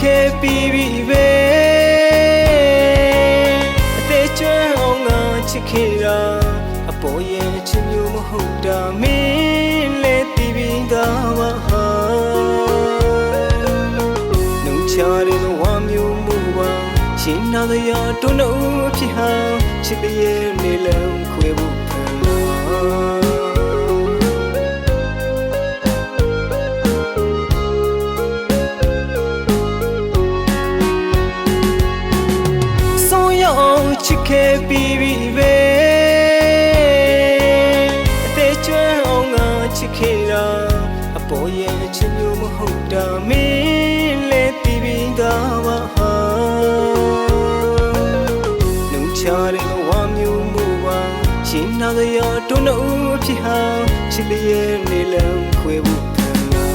ခဲ့ပြီးပြီပဲအသေးကျွမ်းအောင်ငါချစ်ခဲ့တာအပေါ်ရဲ့ချစ်မျိုးမဟုတ်တာမင်းလည်းသိပြီးသားပါဟာနှုတ်ချတဲ့ဘဝမျိုးမူပါရှင်နာစရာတွန်းလို့ဖြစ်ဟာချစ်တဲ့နေလမ်းခွဲဖို့ဖန်လာချစ်ခဲ့ပြီးပြီပဲအသေးကျွမ်းအောင်ငါချစ်ခဲ့တာအပေါ်ရဲ့ချစ်မျိုးမဟုတ်တာမင်းလည်းသိပြီးသားပါဟာနှုတ်ချတဲ့ဘဝမျိုးမူပါရှင်နာစရာတွန်းလို့ဖြစ်ဟာချစ်ရဲ့နေလမ်းခွဲဖို့ဖန်လာ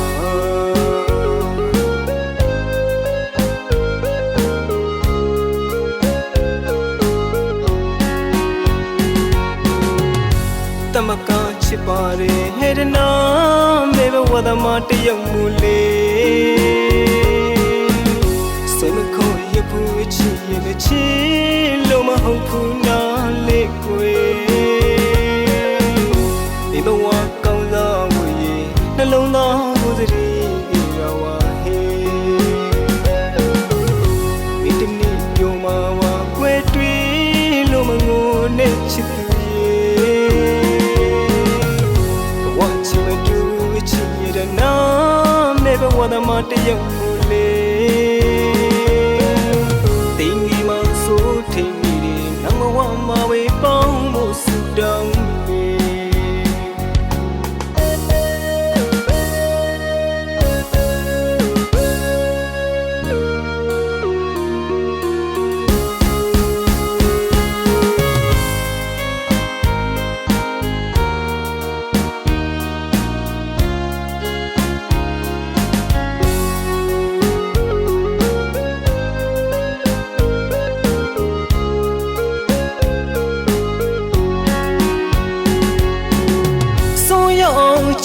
တမကချစ်ပါတယ်ဟဲ့တနာမေဘဝသမတယောက်မူလေစိတ်မခေါ်ရဘူးချစ်ရင်ချစ်လို့မဟုတ်ဘူးနာလေကွယ်ဒီဘဝကောင်းစားဝေးနှလုံးသားကိုစရီရောဝါဟေမိတမီယုံမှာဝါကွယ်တွေ့လို့မငိုနဲ့ချစ်သူဘဝသမတယောက်မူလေတိမ်ကြီးမဆိုးထိန်နေတယ်နမဝမဝေပေါင်းဖို့ဆူတောင်း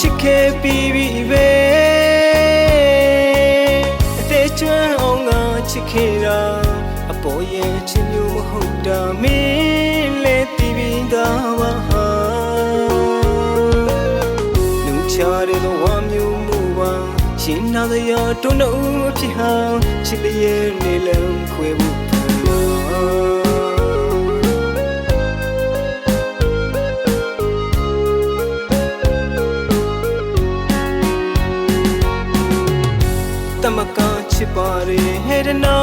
ချစ်ခဲ့ပြီးပြီပဲအသေးကျွမ်းအောင်ငါချစ်ခဲ့တာအပေါ်ရဲ့ချစ်မျိုးမဟုတ်တာမင်းလည်းသိပြီးသားပါဟာနှုတ်ချတဲ့ဘဝမျိုးမူပါရှင်နာစရာတွန်းလို့ဖြစ်ဟာချစ်ရဲ့နေလမ်းခွဲဖို့ဖန်လာတမကချစ်ပါတယ်ဟဲ့တနာ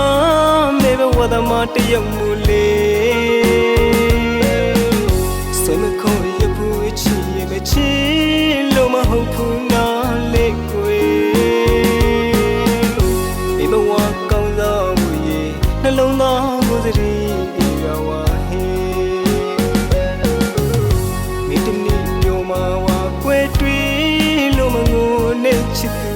မေဘဝသမတယောက်မူလေစိတ်မခေါ်ရဘူးချစ်ရင်ချစ်လို့မဟုတ်ဘူးနာလေကွယ်ဒီဘဝကောင်းစားဝေးနှလုံးသားကိုစရီရောဝါဟေမိတမီညိုမှာဝါကွယ်တွေ့လို့မငိုနဲ့ချစ်သူ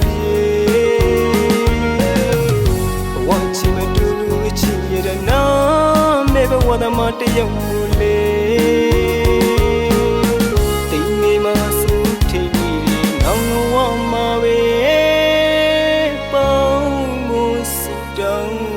ဘဝသမတယောက်မူလေတိမ်ကြီးမဆိုးထိန်နေတယ်နောင်ဝမဝေပေါင်းမှုစတောင်း